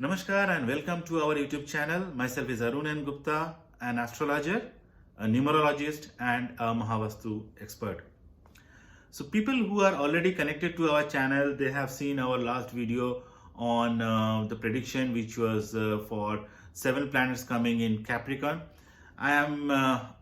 Namaskar and welcome to our YouTube channel. Myself is Arun N. Gupta, an astrologer, a numerologist, and a Mahavastu expert. So, people who are already connected to our channel, they have seen our last video on the prediction, which was for 7 planets coming in Capricorn. I am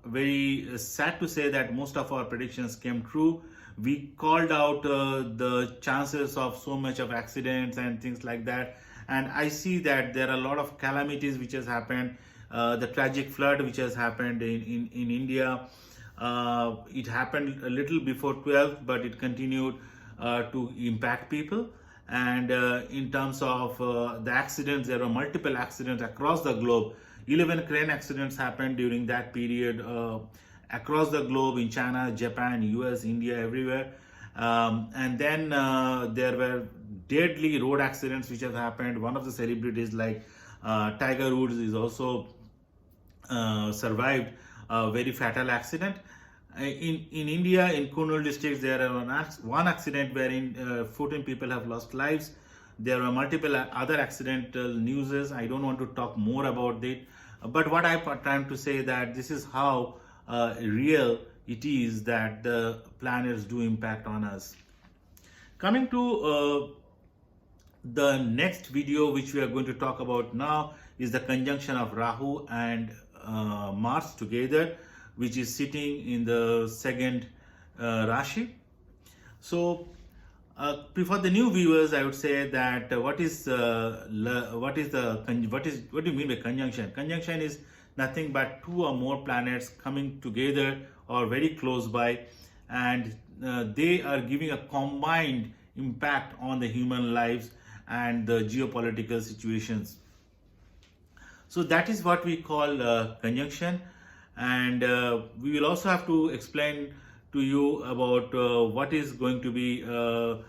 very sad to say that most of our predictions came true. We called out the chances of so much of accidents and things like that, and I see that there are a lot of calamities which has happened. The tragic flood which has happened in India, it happened a little before 12th, but it continued to impact people. And in terms of the accidents, there were multiple accidents across the globe. 11 crane accidents happened during that period across the globe, in China, Japan, US, India, everywhere. And then there were deadly road accidents which have happened. One of the celebrities like Tiger Woods is also survived a very fatal accident. In India, in Kurnool district, there are one accident wherein 14 people have lost lives. There are multiple other accidental newses. I don't want to talk more about it. But what I'm trying to say that this is how real it is that the planets do impact on us. Coming to the next video which we are going to talk about now is the conjunction of Rahu and Mars together, which is sitting in the second Rashi. So for the new viewers, I would say that what do you mean by conjunction? Conjunction is nothing but two or more planets coming together or very close by, and they are giving a combined impact on the human lives and the geopolitical situations. So that is what we call conjunction, and we will also have to explain to you about what is going to be the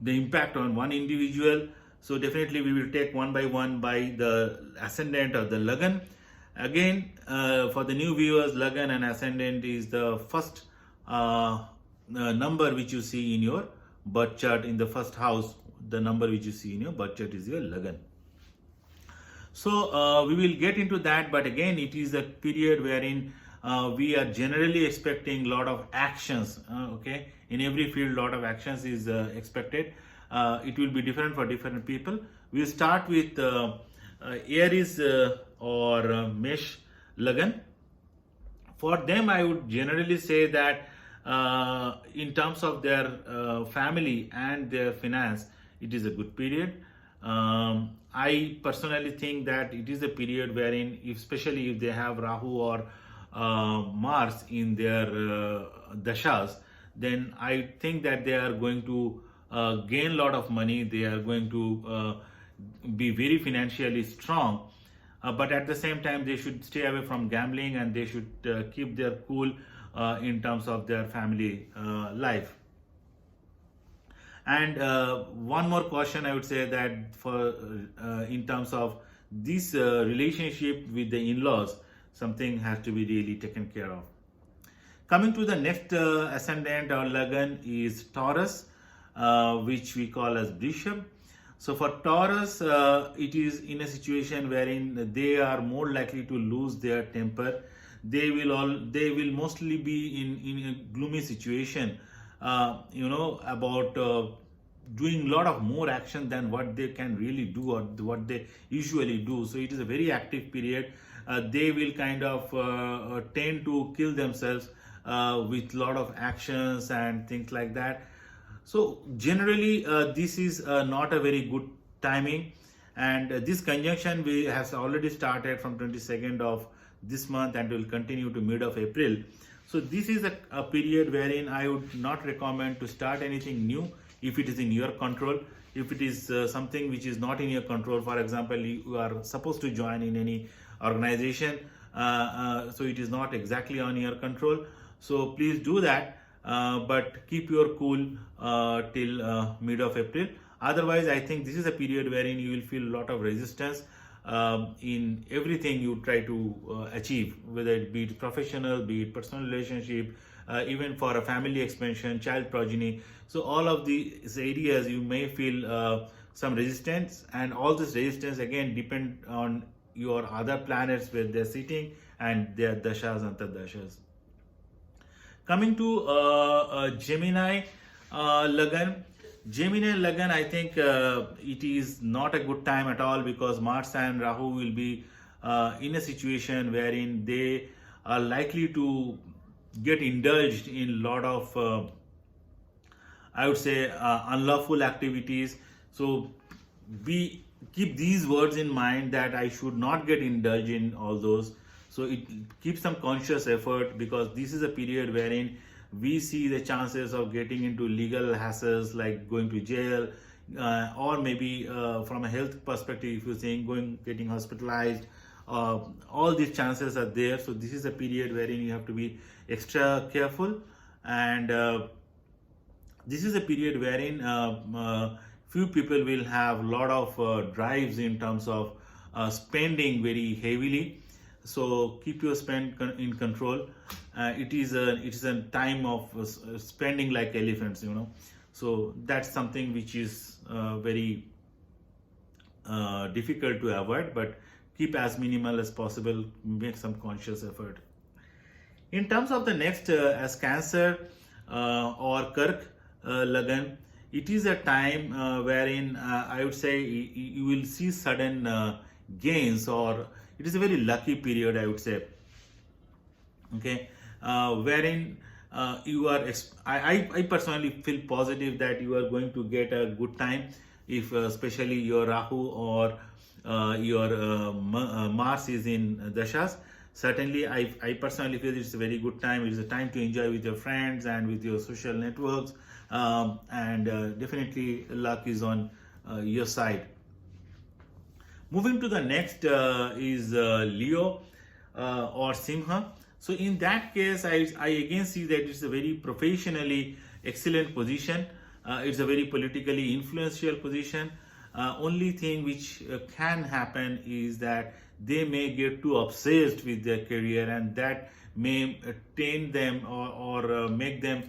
impact on one individual. So definitely we will take one by one by the ascendant or the Lagan. Again, for the new viewers, Lagan and ascendant is the first number which you see in your birth chart. In the first house, the number which you see in your birth chart is your Lagan. So we will get into that, but again, it is a period wherein we are generally expecting a lot of actions. Okay, in every field, a lot of actions is expected. It will be different for different people. We'll start with Aries or Mesh Lagan. For them, I would generally say that in terms of their family and their finance, it is a good period. I personally think that it is a period wherein, especially if they have Rahu or Mars in their dashas, then I think that they are going to gain a lot of money. They are going to be very financially strong, but at the same time they should stay away from gambling, and they should keep their cool in terms of their family life. And one more caution I would say, that for in terms of this relationship with the in-laws, something has to be really taken care of. Coming to the next ascendant or Lagan is Taurus, which we call as Vrishab. So for Taurus, it is in a situation wherein they are more likely to lose their temper. They will mostly be in a gloomy situation, about doing a lot of more action than what they can really do or what they usually do. So it is a very active period. They will kind of tend to kill themselves with a lot of actions and things like that. So generally this is not a very good timing, and this conjunction has already started from 22nd of this month and will continue to mid of April. So this is a period wherein I would not recommend to start anything new if it is in your control. If it is something which is not in your control, for example, you are supposed to join in any organization, so it is not exactly on your control. So please do that, but keep your cool till mid of April. Otherwise, I think this is a period wherein you will feel a lot of resistance in everything you try to achieve, whether it be professional, be it personal relationship, even for a family expansion, child progeny. So all of these areas you may feel some resistance, and all this resistance again depend on your other planets where they're sitting and their dashas and antardashas. Coming to Gemini Lagan. Gemini Lagan, I think it is not a good time at all, because Mars and Rahu will be in a situation wherein they are likely to get indulged in a lot of I would say unlawful activities. So we keep these words in mind, that I should not get indulged in all those. So it keeps some conscious effort, because this is a period wherein we see the chances of getting into legal hassles, like going to jail, or maybe from a health perspective, if you're saying getting hospitalized, all these chances are there. So this is a period wherein you have to be extra careful, and this is a period wherein few people will have a lot of drives in terms of spending very heavily. So keep your spend in control. It is a time of spending like elephants, So that's something which is very difficult to avoid, but keep as minimal as possible. Make some conscious effort. In terms of the next, as Cancer or Kark Lagan, it is a time wherein I would say you will see sudden gains, or it is a very lucky period, I would say. Okay, wherein you are. I personally feel positive that you are going to get a good time, if especially your Rahu or your Mars is in Dashas. Certainly, I personally feel it's a very good time. It is a time to enjoy with your friends and with your social networks, and definitely luck is on your side. Moving to the next is Leo or Simha. So in that case, I again see that it's a very professionally excellent position. It's a very politically influential position. Only thing which can happen is that they may get too obsessed with their career, and that may taint them or make them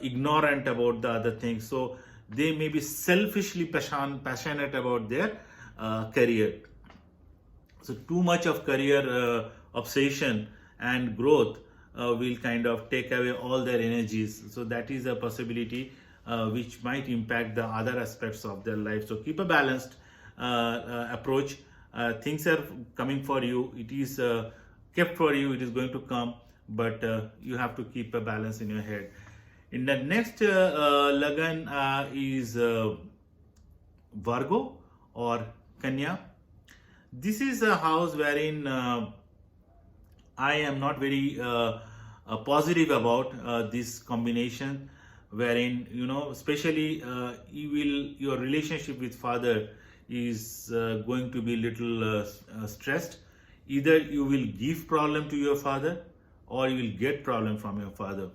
ignorant about the other things. So they may be selfishly passionate about their career. So too much of career obsession and growth will kind of take away all their energies. So that is a possibility which might impact the other aspects of their life. So keep a balanced approach. Things are coming for you. It is kept for you. It is going to come, but you have to keep a balance in your head. In the next Lagan is Virgo or Kanya. This is a house wherein I am not very positive about this combination, wherein especially your relationship with father is going to be little stressed. Either you will give problem to your father, or you will get problem from your father,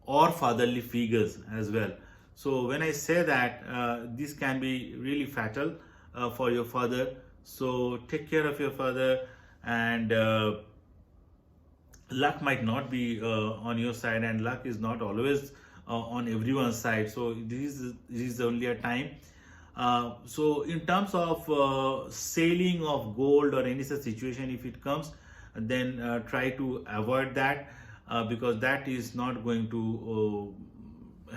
or fatherly figures as well. So when I say that, this can be really fatal for your father. So take care of your father, and luck might not be on your side, and luck is not always on everyone's side. So this is only a time. So in terms of selling of gold or any such situation, if it comes, then try to avoid that, because that is not going to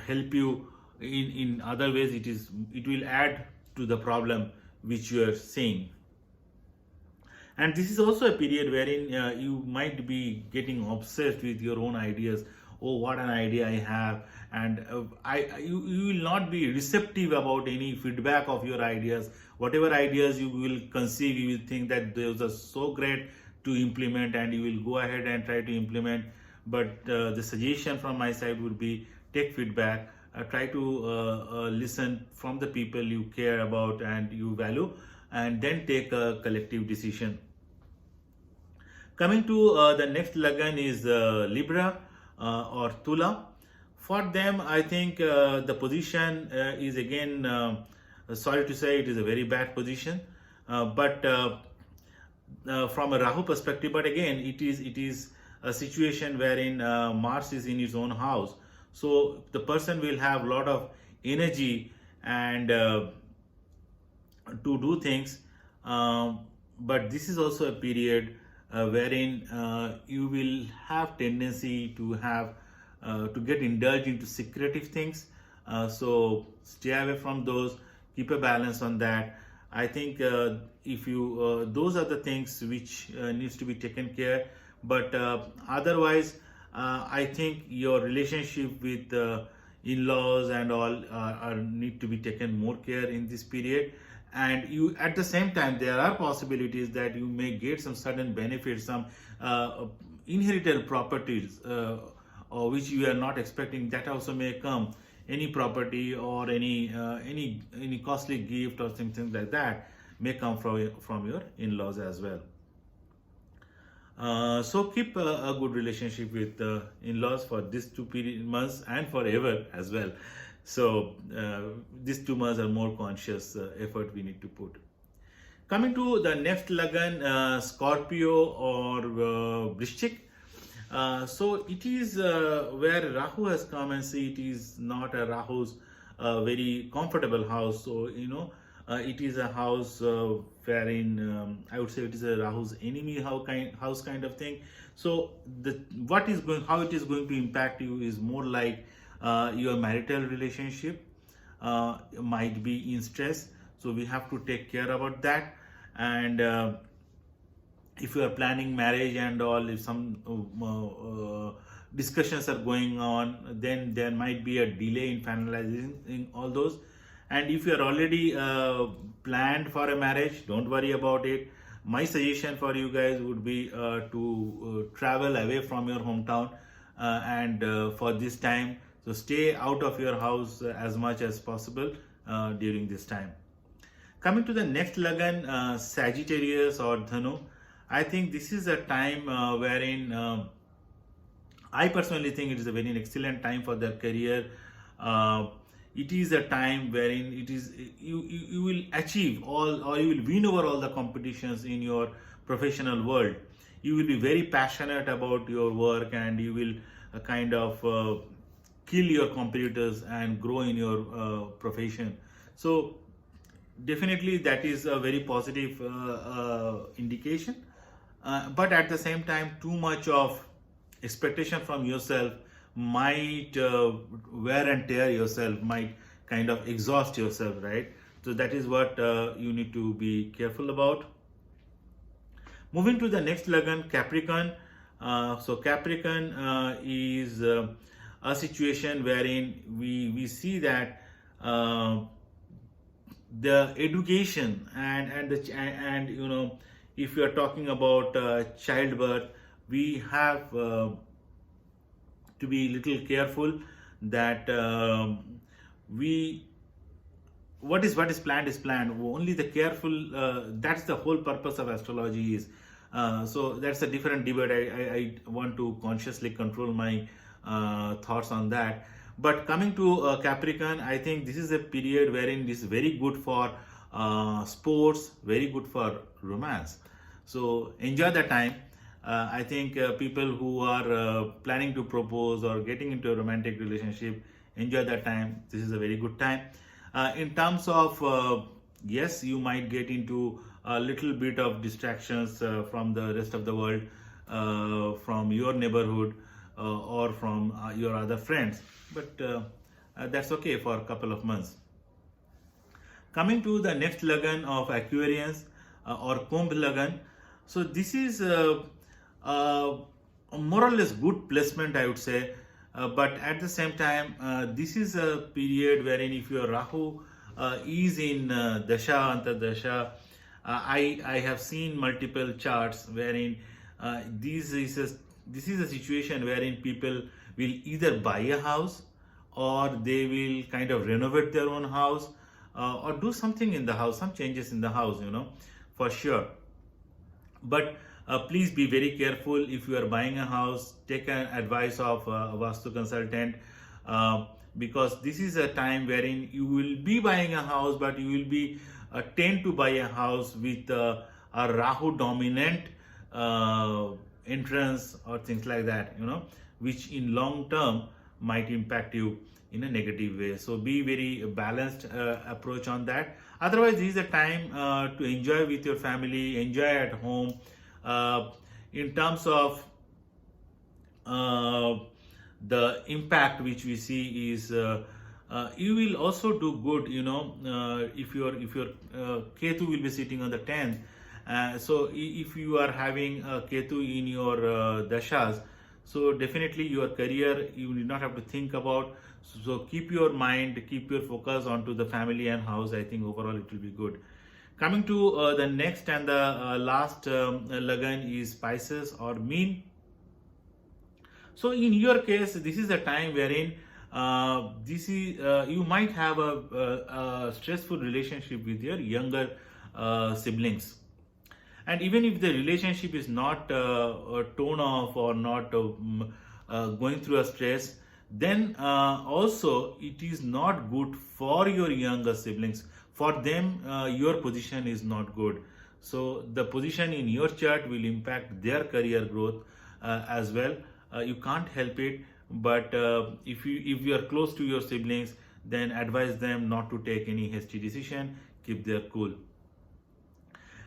help you in other ways. It will add to the problem which you are seeing. And this is also a period wherein you might be getting obsessed with your own ideas. Oh, what an idea I have. And you will not be receptive about any feedback of your ideas. Whatever ideas you will conceive, you will think that those are so great to implement, and you will go ahead and try to implement. But the suggestion from my side would be, take feedback, try to listen from the people you care about and you value, and then take a collective decision. Coming to the next Lagan is Libra or Tula. For them, I think the position is again, sorry to say, it is a very bad position. But from a Rahu perspective, but again, it is a situation wherein Mars is in his own house. So the person will have a lot of energy, and to do things, but this is also a period wherein you will have tendency to have to get indulged into secretive things. So stay away from those, keep a balance on that. I think if you those are the things which needs to be taken care. But otherwise, I think your relationship with in-laws and all are need to be taken more care in this period. And you, at the same time, there are possibilities that you may get some sudden benefits, some inherited properties or which you are not expecting, that also may come. Any property or any costly gift or something like that may come from your in-laws as well. So keep a good relationship with in-laws for these months and forever as well. So these 2 months are more conscious effort we need to put. Coming to the next Lagan, Scorpio or Vrishchik. So it is where Rahu has come, and see, it is not a Rahu's very comfortable house. So it is a house wherein I would say it is a Rahu's enemy house kind of thing. So how it is going to impact you is more like your marital relationship might be in stress. So we have to take care about that. And if you are planning marriage and all, if some discussions are going on, then there might be a delay in finalizing all those. And if you are already planned for a marriage, don't worry about it. My suggestion for you guys would be to travel away from your hometown and for this time. So stay out of your house as much as possible during this time. Coming to the next Lagan, Sagittarius or Dhanu. I think this is a time wherein I personally think it is a very excellent time for their career. It is a time wherein it is you will achieve all, or you will win over all the competitions in your professional world. You will be very passionate about your work, and you will kind of kill your competitors and grow in your profession. So definitely that is a very positive indication. But at the same time, too much of expectation from yourself might wear and tear yourself, might kind of exhaust yourself, right? So that is what you need to be careful about. Moving to the next Lagan, Capricorn. So Capricorn is a situation wherein we see that the education and if you are talking about childbirth, we have to be little careful that what is planned is planned. Only the careful, that's the whole purpose of astrology is. So that's a different debate. I want to consciously control my thoughts on that. But coming to Capricorn, I think this is a period wherein this is very good for sports, very good for romance. So enjoy the time. I think people who are planning to propose or getting into a romantic relationship, enjoy that time. This is a very good time. In terms of, yes, you might get into a little bit of distractions from the rest of the world, from your neighborhood or from your other friends. But that's okay for a couple of months. Coming to the next Lagan of Aquarians or Kumbh Lagan. So this is a more or less good placement, I would say. But at the same time, this is a period wherein if your Rahu is in Dasha, Antardasha, I have seen multiple charts wherein this is a situation wherein people will either buy a house, or they will kind of renovate their own house, or do something in the house, some changes in the house, for sure. But please be very careful. If you are buying a house, take an advice of a Vastu consultant, because this is a time wherein you will be buying a house, but you will be tend to buy a house with a Rahu dominant entrance or things like that, which in long term might impact you in a negative way. So be very balanced approach on that. Otherwise, this is a time to enjoy with your family, enjoy at home. In terms of the impact which we see is you will also do good, if your Ketu will be sitting on the 10th. So if you are having Ketu in your dashas, so definitely your career you need not have to think about. So keep your mind, keep your focus onto the family and house. I think overall it will be good. Coming to the next and the last Lagan is Pisces or Mean. So in your case, this is a time wherein you might have a stressful relationship with your younger siblings, and even if the relationship is not torn off or not going through a stress, then also it is not good for your younger siblings. For them, your position is not good. So the position in your chart will impact their career growth as well. You can't help it, but if you are close to your siblings, then advise them not to take any hasty decision. Keep their cool.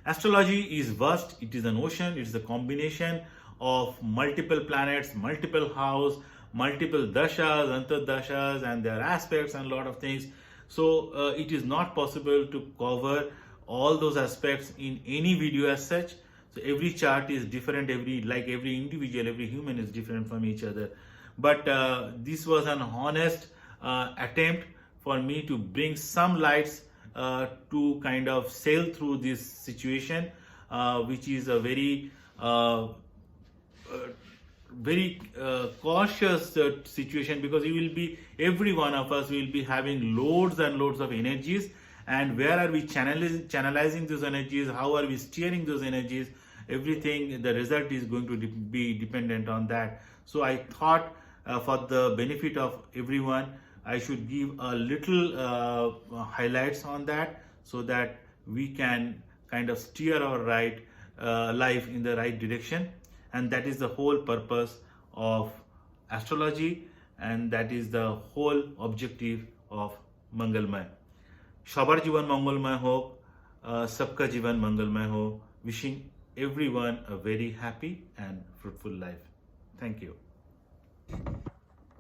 Astrology is vast. It is an ocean. It is a combination of multiple planets, multiple house, multiple dashas, antardashas, and their aspects and a lot of things. So it is not possible to cover all those aspects in any video as such. So every chart is different, every individual, every human is different from each other. But this was an honest attempt for me to bring some lights to kind of sail through this situation, which is a very cautious situation, because every one of us will be having loads and loads of energies, and where are we channelizing those energies, how are we steering those energies, everything, the result is going to be dependent on that. So I thought for the benefit of everyone, I should give a little highlights on that, so that we can kind of steer our life in the right direction. And that is the whole purpose of astrology, and that is the whole objective of Mangalmay. Shabar Jivan Mangalmay ho, Sabka Jivan Mangalmay ho. Wishing everyone a very happy and fruitful life. Thank you.